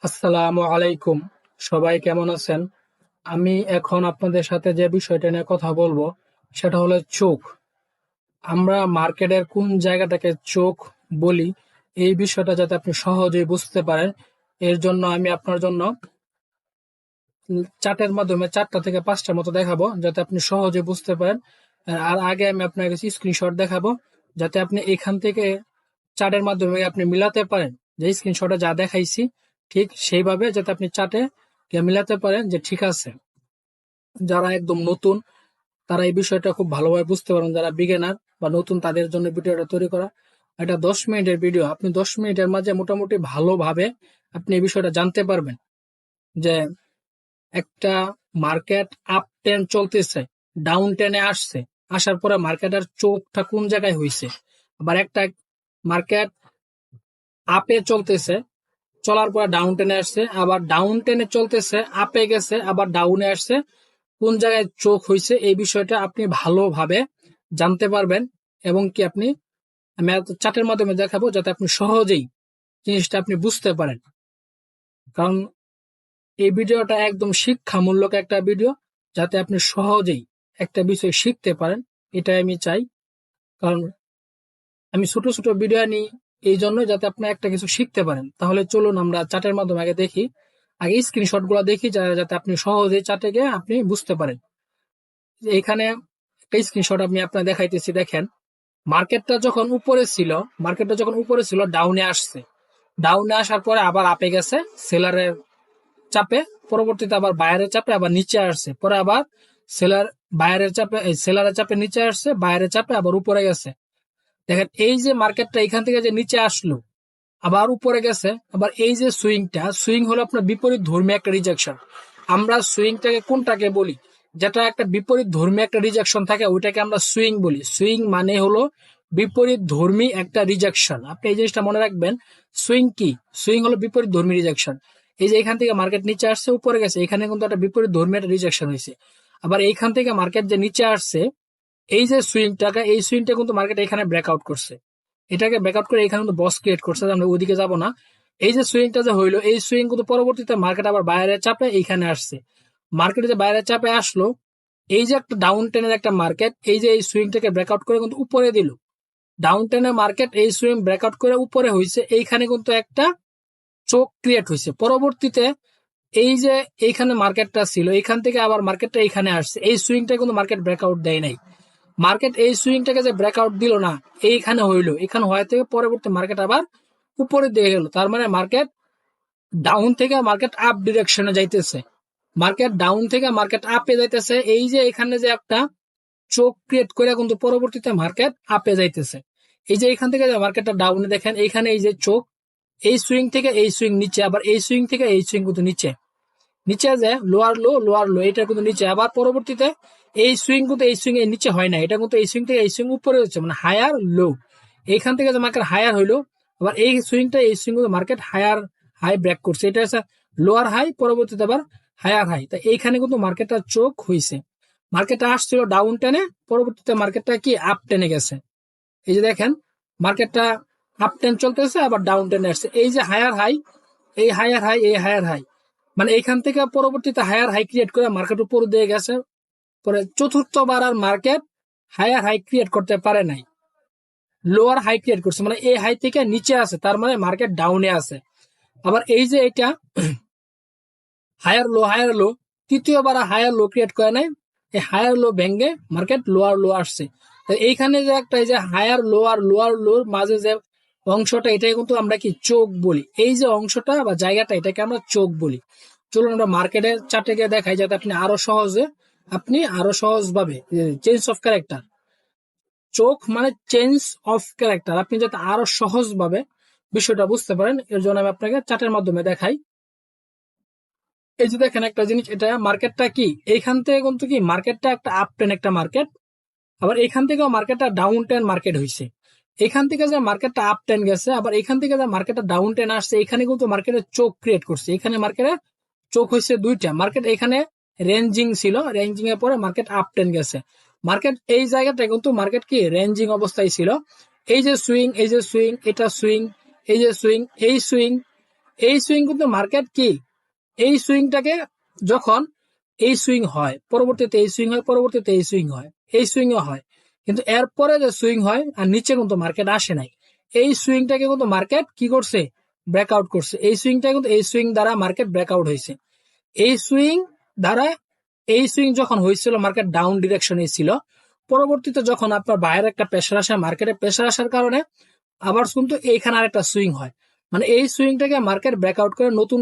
আসসালামু আলাইকুম। সবাই কেমন আছেন? আমি এখন আপনাদের সাথে যে বিষয়টা নিয়ে কথা বলবো সেটা হলো চোখ। আমরা মার্কেটের কোন জায়গাটাকে চোখ বলি, এই বিষয়টা যাতে আপনি সহজেই বুঝতে পারেন, এর জন্য আমি আপনার জন্য চার্টের মাধ্যমে ৪টা থেকে ৫টার মতো দেখাবো যাতে আপনি সহজে বুঝতে পারেন। আর আগে আমি আপনার কাছে স্ক্রিনশট দেখাবো যাতে আপনি এখান থেকে চার্টের মাধ্যমে আপনি মিলাতে পারেন যে স্ক্রিনশটে যা দেখাইছি ঠিক সেইভাবে যাতে আপনি চার্টে মিলাতে পারেন যে ঠিক আছে। যারা একদম নতুন তারা এই বিষয়টা খুব ভালোভাবে বুঝতে পারেন, যারা বিগিনার বা নতুন তাদের জন্য ভিডিওটা তৈরি করা। এটা 10 মিনিটের ভিডিও, আপনি 10 মিনিটের মাঝে মোটামুটি ভালোভাবে আপনি এই বিষয়টা জানতে পারবেন যে একটা মার্কেট আপ ট্রেন্ড চলতেছে, ডাউন ট্রেনে আসছে, আসার পরে মার্কেটের চোখটা কোন জায়গায় হয়েছে। আবার একটা মার্কেট আপে চলতেছে, চলার পরে ডাউন টেনে আসছে, আবার ডাউন টেনে চলতেছে, আপে গেছে, আবার ডাউনে আসছে, কোন জায়গায় চোখ হয়েছে এই বিষয়টা আপনি ভালোভাবে জানতে পারবেন। এবং কি আপনি আমি চার্টের মাধ্যমে দেখাবো যাতে আপনি সহজেই জিনিসটা আপনি বুঝতে পারেন। কারণ এই ভিডিওটা একদম শিক্ষামূলক একটা ভিডিও, যাতে আপনি সহজেই একটা বিষয় শিখতে পারেন, এটাই আমি চাই। কারণ আমি ছোট ছোট ভিডিও নিই এই জন্য যাতে আপনি একটা কিছু শিখতে পারেন। তাহলে চলুন আমরা চার্টের মাধ্যমে আগে দেখি, আগে স্ক্রিনশট গুলো দেখি যাতে আপনি সহজে চার্টে গিয়ে আপনি বুঝতে পারেন। এখানে একটা স্ক্রিনশট আমি আপনার দেখাইতেছি, দেখেন মার্কেটটা যখন উপরে ছিল, ডাউনে আসছে, ডাউনে আসার পরে আবার আপে গেছে সেলারের চাপে, পরবর্তীতে আবার বায়ারের চাপে আবার নিচে আসছে, পরে আবার সেলার বায়ারের চাপে সেলারের চাপে নিচে আসছে, বায়ারের চাপে আবার উপরে গেছে। দেখেন এই যে মার্কেটটা এখান থেকে যে নিচে আসলো আবার উপরে গেছে, আবার এই যে সুইং হলো আপনার বিপরীত ধর্মী একটা রিজেকশন। আমরা সুইংটাকে কোনটাকে বলি, যেটা একটা বিপরীত ধর্মী একটা রিজেকশন থাকে ওইটাকে আমরা সুইং বলি। সুইং মানে হলো বিপরীত ধর্মী একটা রিজেকশন। আপনি এই জিনিসটা মনে রাখবেন। সুইং কি? সুইং হলো বিপরীত ধর্মী রিজেকশন। এই যে এখান থেকে মার্কেট নিচে আসছে উপরে গেছে, এখানে কিন্তু একটা বিপরীত ধর্মী একটা রিজেকশন হয়েছে। আবার এইখান থেকে মার্কেট যে নিচে আসছে, এই যে এই সুইংটা কিন্তু মার্কেট এখানে ব্রেকআউট করছে, এটাকে ব্রেকআউট করে এখানে কিন্তু বস ক্রিয়েট করছে, আমরা ওইদিকে যাব না। এই যে সুইংটা যে হইলো, এই সুইং কিন্তু পরবর্তীতে মার্কেট আবার বাইরের চাপে এইখানে আসছে। মার্কেটে যে বাইরের চাপে আসলো, এই যে একটা ডাউন টেনের একটা মার্কেট, এই যে এই সুইংটাকে ব্রেকআউট করে কিন্তু উপরে দিল। ডাউন টেনের মার্কেট এই সুইং ব্রেকআউট করে উপরে হয়েছে, এইখানে কিন্তু একটা চোখ ক্রিয়েট হয়েছে। পরবর্তীতে এই যে এইখানে মার্কেটটা ছিল, এইখান থেকে আবার মার্কেটটা এইখানে আসছে, এই সুইংটা কিন্তু মার্কেট ব্রেকআউট দেয় নাই। মার্কেট এই সুইংটাকে যে ব্রেকআউট দিল না, এইখানে হইলো, এখানে হওয়া থেকে পরবর্তী মার্কেট আবার উপরে দিয়ে গেল। তার মানে মার্কেট ডাউন থেকে মার্কেট আপ ডিরেকশনে যাইতেছে, মার্কেট ডাউন থেকে মার্কেট আপে যাইতেছে। এই যে এখানে যে একটা চোখ ক্রিয়েট করে কিন্তু পরবর্তীতে মার্কেট আপে যাইতেছে। এই যে এখান থেকে যে মার্কেটটা ডাউনে দেখেন, এইখানে এই যে চোখ, এই সুইং থেকে এই সুইং নিচে, আবার এই সুইং থেকে এই সুইং কিন্তু নিচে, নিচে যে লোয়ার লো এটা কিন্তু নিচে, আবার পরবর্তীতে এই সুইং কিন্তু এই সুইং এর নিচে হয় না, এটা কিন্তু এই সুইং থেকে এই সুইং উপরে হচ্ছে, মানে হায়ার লো। এইখান থেকে যে মার্কেট হায়ার হইলো, আবার এই সুইংটা এই swing market higher high break করছে, এটা হচ্ছে লোয়ার হাই, পরবর্তীতে আবার হায়ার হাই। তা এইখানে কিন্তু মার্কেটটা চোখ হয়েছে। মার্কেটটা আসছিল ডাউন টেনে, পরবর্তীতে মার্কেটটা কি আপ টেনে গেছে। এই যে দেখেন মার্কেটটা আপ টেন চলতেছে, আবার ডাউন টেনে আসছে। এই যে হায়ার হাই, এই হায়ার হাই, এই হায়ার হাই, মানে এইখান থেকে পরবর্তীতে হায়ার হাই ক্রিয়েট করে মার্কেট উপর দিয়ে গেছে। পরে চতুর্থবার আর মার্কেট হায়ার হাই ক্রিয়েট করতে পারে নাই, লোয়ার হাই ক্রিয়েট করছে, মানে এই হাই থেকে নিচে আছে, তার মানে মার্কেট ডাউনে আছে। আবার এই যে এটা হায়ার লো, তৃতীয়বার হায়ার লো ক্রিয়েট করে নাই, এই হায়ার লো ভেঙে মার্কেট লোয়ার লো আসছে। এইখানে যে একটা এই যে হায়ার লোয়ার লোর মাঝে যে অংশটা, এটাই কিন্তু আমরা কি চোখ বলি। এই যে অংশটা বা জায়গাটা, এটাকে আমরা চোখ বলি। চলুন আমরা মার্কেটের চার্টে গিয়ে দেখাই যাতে আপনি আরো সহজ ভাবে চেঞ্জ অফ ক্যারেক্টার, চোখ মানে চেঞ্জ অফ ক্যারেক্টার, আপনি যাতে আরো সহজ ভাবে বিষয়টা বুঝতে পারেন, এর জন্য আমি আপনাকে চার্টের মাধ্যমে দেখাই। এই যে দেখেন একটা জিনিস, এটা মার্কেটটা কি, এইখান থেকে কিন্তু কি মার্কেটটা একটা আপ টেন একটা মার্কেট, আবার এখান থেকেও মার্কেটটা ডাউন টেন মার্কেট হয়েছে। এখান থেকে যে মার্কেটটা আপ টেন গেছে, আবার এখান থেকে যে মার্কেটটা ডাউন টেন আসছে, এখানে কিন্তু মার্কেটের চোখ ক্রিয়েট করছে। এখানে মার্কেটের চোখ হয়েছে দুইটা, মার্কেট এখানে রেঞ্জিং ছিল, রেঞ্জিং এর পরে মার্কেট আপ টেন গেছে। মার্কেট এই জায়গাটা কিন্তু মার্কেট কি রেঞ্জিং অবস্থায় ছিল। এই যে সুইং, এটা সুইং, এই যে সুইং, এই সুইং, এই সুইং কিন্তু মার্কেট কি, এই সুইংটাকে যখন এই সুইং হয়, পরবর্তীতে এই সুইং হয়, পরবর্তীতে এই সুইং হয়, এই সুইং হয়, কিন্তু এরপরে যে সুইং হয় আর নিচে কিন্তু মার্কেট আসে নাই, এই সুইংটাকে কিন্তু মার্কেট কি করছে, ব্রেকআউট করছে। এই সুইংটা কিন্তু এই সুইং দ্বারা মার্কেট ব্রেকআউট হয়েছে। এই সুইং দ্বারা, এই সুইং যখন হয়েছিল মার্কেট ডাউন ডিরেকশনে ছিল, পরবর্তীতে যখন আপনার বাইরের একটা প্রেসার আসে, মার্কেটে প্রেসার আসার কারণে আবার কিন্তু এইখানে আরেকটা সুইং হয়, মানে এই সুইংটাকে মার্কেট ব্রেকআউট করে নতুন,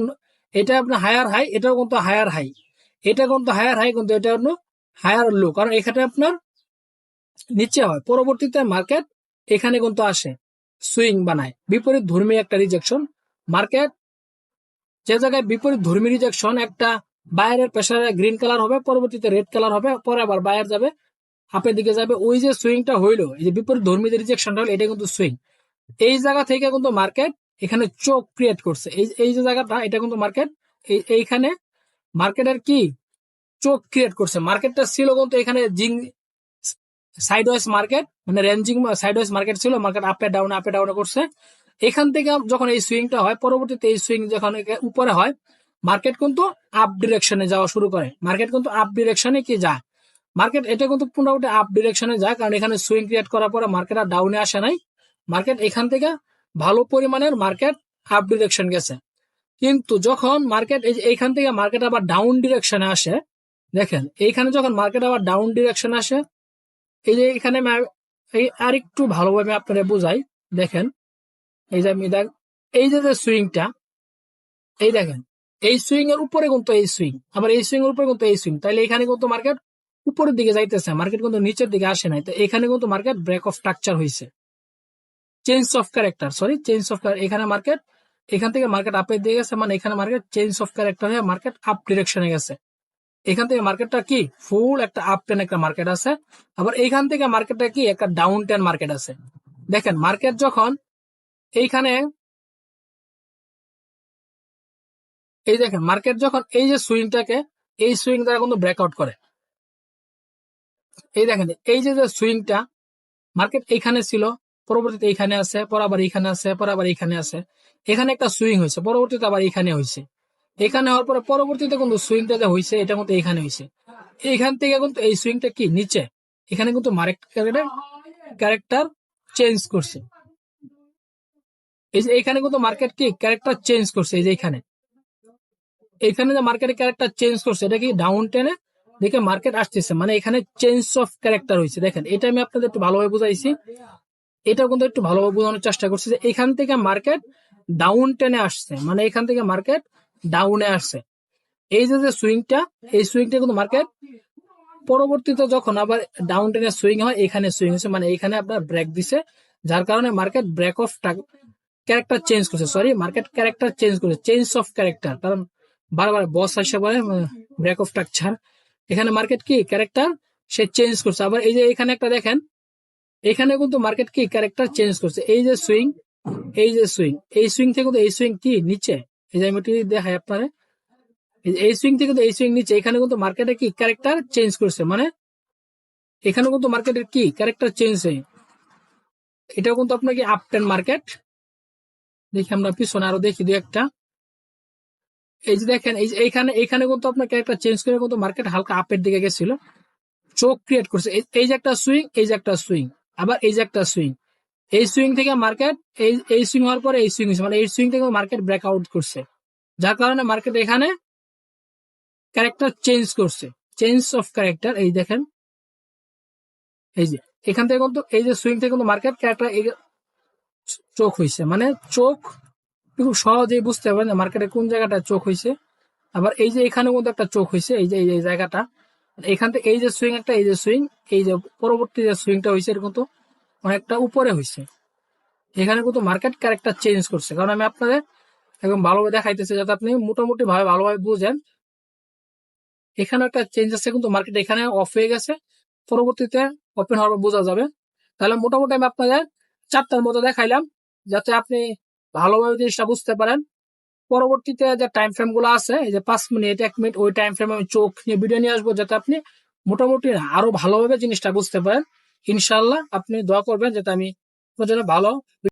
এটা আপনার হায়ার হাই, এটাও কিন্তু হায়ার হাই, এটা কিন্তু হায়ার হাই, কিন্তু এটা অন্য হায়ার লো, কারণ এখানে আপনার নিচে হয়, পরবর্তীতে মার্কেট এখানে কিন্তু আসে, সুইং বানায়, বিপরীত ধর্মী একটা রিজেকশন। মার্কেট যে জায়গায় বিপরীত ধর্মী রিজেকশন, একটা বায়ারের প্রেসারে গ্রিন কালার হবে, পরবর্তীতে রেড কালার হবে, পরে আবার বায়ার যাবে, আপের দিকে যাবে, ওই যে সুইংটা হইলো, এই যে বিপরীত ধর্মী যে রিজেকশনটা হলো, এটা কিন্তু সুইং। এই জায়গা থেকে কিন্তু মার্কেট এখানে চোখ ক্রিয়েট করছে, এই যে জায়গাটা, এটা কিন্তু মার্কেট এইখানে মার্কেটের কি চোখ ক্রিয়েট করছে। মার্কেটটা ছিল কিন্তু এখানে জিং সাইডওয়াইজ মার্কেট, মানে রেঞ্জিং সাইডওয়াইজ মার্কেট ছিল, মার্কেট আপে ডাউনে করছে। এখান থেকে যখন এই সুইংটা হয়, পরবর্তীতে এই সুইং যখন উপরে হয়, মার্কেট কিন্তু আপ ডিরেকশনে যাওয়া শুরু করে, মার্কেট কিন্তু আপ ডিরেকশনে কি যায়, মার্কেট এটা কিন্তু পুনরাবর্তী আপ ডিরেকশনে যায়, কারণ এখানে সুইং ক্রিয়েট করার পরে মার্কেট আর ডাউনে আসে নাই, মার্কেট এখান থেকে ভালো পরিমাণের মার্কেট আপ ডিরেকশন গেছে। কিন্তু যখন মার্কেট এইখান থেকে মার্কেট আবার ডাউন ডিরেকশনে আসে, দেখেন এইখানে যখন মার্কেট আবার ডাউন ডিরেকশন আসে, এই যে এখানে এই আরেকটু ভালোভাবে আপনারা বোঝাই, দেখেন এই যে আমি এই যে সুইংটা, এই দেখেন এই সুইং এর উপরে কিন্তু এই সুইং, আবার এই সুইং এর উপরে কিন্তু এই সুইং, তাইলে এখানে কিন্তু মার্কেট উপরের দিকে যাইতেছে, মার্কেট কিন্তু নিচের দিকে আসে নাই, তো এখানে কিন্তু মার্কেট ব্রেক অফ স্ট্রাকচার হয়েছে, change of character, sorry change of, এখানে মার্কেট এখান থেকে মার্কেট আপের দিকে গেছে, মানে এখানে মার্কেট চেঞ্জ অফ ক্যারেক্টার হয়ে মার্কেট আপ ডিরেকশনে গেছে। এখান থেকে মার্কেটটা কি ফুল একটা আপ টেন একটা মার্কেট আছে, আবার এইখান থেকে মার্কেটটা কি একটা ডাউন টেন মার্কেট আছে। দেখেন মার্কেট যখন এইখানে, এই দেখেন মার্কেট যখন এই যে সুইংটাকে, এই সুইং দ্বারা কিন্তু ব্রেকআউট করে, এই দেখেন এই যে সুইংটা, মার্কেট এইখানে ছিল, পরবর্তীতে এইখানে আছে, পর আবার এইখানে আছে, পর আবার এইখানে আছে, এখানে একটা সুইং হয়েছে, পরবর্তীতে আবার এইখানে হয়েছে, এখানে হওয়ার পরে পরবর্তীতে কিন্তু সুইংটা যে হয়েছে এটা কিন্তু এইখানে হয়েছে, এইখান থেকে কিন্তু এই সুইংটা কি নিচে, এখানে কিন্তু মার্কেট ক্যারেক্টার চেঞ্জ করছে, এই যে এখানে কিন্তু মার্কেট কি ক্যারেক্টার চেঞ্জ করছে, এই যে এখানে এখানে যে মার্কেটের ক্যারেক্টার চেঞ্জ করছে, এটা কি ডাউন টেনে দেখে মার্কেট আসতেছে, মানে এখানে চেঞ্জ অফ ক্যারেক্টার হয়েছে। দেখেন এটা আমি আপনাদের একটু ভালোভাবে বুঝাইছি, এটা কিন্তু একটু ভালোভাবে বোঝানোর চেষ্টা করছি যে এখান থেকে মার্কেট ডাউন টেনে আসছে, মানে এখান থেকে মার্কেট ডাউনে আসছে। এই যে সুইংটা, এই সুইংটা কিন্তু মার্কেট পরবর্তীতে যখন আবার ডাউন টেনে সুইং হয়, এখানে সুইং হচ্ছে, মানে এখানে আপনার ব্রেক দিছে, যার কারণে market break of character change করছে, সরি মার্কেট ক্যারেক্টার চেঞ্জ করছে, চেঞ্জ অফ ক্যারেক্টার, কারণ বারবার বস আসে বলে ব্রেক অফ স্ট্রাকচার, এখানে মার্কেট কি ক্যারেক্টার সে চেঞ্জ করছে। আবার এই যে এখানে একটা দেখেন, এখানে কিন্তু মার্কেট কি ক্যারেক্টার চেঞ্জ করছে, এই যে সুইং, এই যে সুইং, এই সুইং থেকে কিন্তু এই সুইং কি নিচে, এই যে আমি দেখাই আপনারা, এই সুইং থেকে কিন্তু এই সুইং নিচে, এখানে কিন্তু মার্কেটে কি ক্যারেক্টার চেঞ্জ করছে, মানে এখানে কিন্তু মার্কেটের কি ক্যারেক্টার চেঞ্জ হয়, এটাও কিন্তু আপনার কি আপ টেন মার্কেট। দেখি আমরা পিছনে আরো দেখি দুই একটা, এই যে দেখেন এই যে এইখানে কিন্তু আপনার ক্যারেক্টার চেঞ্জ করে কিন্তু মার্কেট হালকা আপের দিকে গেছিল, চোখ ক্রিয়েট করছে, এই যে একটা সুইং, এই যে একটা সুইং, আবার এই যে একটা সুইং, এই সুইং থেকে মার্কেট এই সুইং হওয়ার পরে এই সুইং হয়েছে, মানে এই সুইং থেকে মার্কেট ব্রেকআউট করছে, যার কারণে মার্কেট এখানে ক্যারেক্টার চেঞ্জ করছে, চেঞ্জ অফ ক্যারেক্টার। এই দেখেন এই যে এখান থেকে কিন্তু এই যে সুইং থেকে কিন্তু মার্কেট ক্যারেক্টার চোখ হয়েছে, মানে চোখ খুব সহজেই বুঝতে পারবেন মার্কেটে কোন জায়গাটা চোখ হয়েছে। আবার এই যে এখানে কিন্তু একটা চোখ হয়েছে, এই যে এই জায়গাটা, এখান থেকে এই যে সুইং একটা, এই যে সুইং, এই যে পরবর্তী যে সুইংটা হয়েছে এরকম তো অনেকটা উপরে হয়েছে, এখানে কিন্তু মার্কেট ক্যারেক্টার চেঞ্জ করছে, কারণ আমি আপনাদের একদম ভালোভাবে দেখাইতেছি যাতে আপনি মোটামুটি ভাবে ভালোভাবে বুঝেন। এখানে একটা চেঞ্জ আছে, কিন্তু মার্কেট এখানে অফ হয়ে গেছে, পরবর্তীতে ওপেন হওয়ার বোঝা যাবে। তাহলে মোটামুটি আমি আপনাদের চারটার মতো দেখাইলাম, যাতে আপনি ভালোভাবে জিনিসটা বুঝতে পারেন। পরবর্তীতে যে টাইম ফ্রেম গুলো আছে, এই যে 5 মিনিট 1 মিনিট, ওই টাইম ফ্রেমে আমি চোখ নিয়ে ভিডিও নিয়ে আসবো, যাতে আপনি মোটামুটি আরো ভালোভাবে জিনিসটা বুঝতে পারেন। ইনশাল্লাহ আপনি দোয়া করবেন যাতে আমি আপনার জন্য ভালো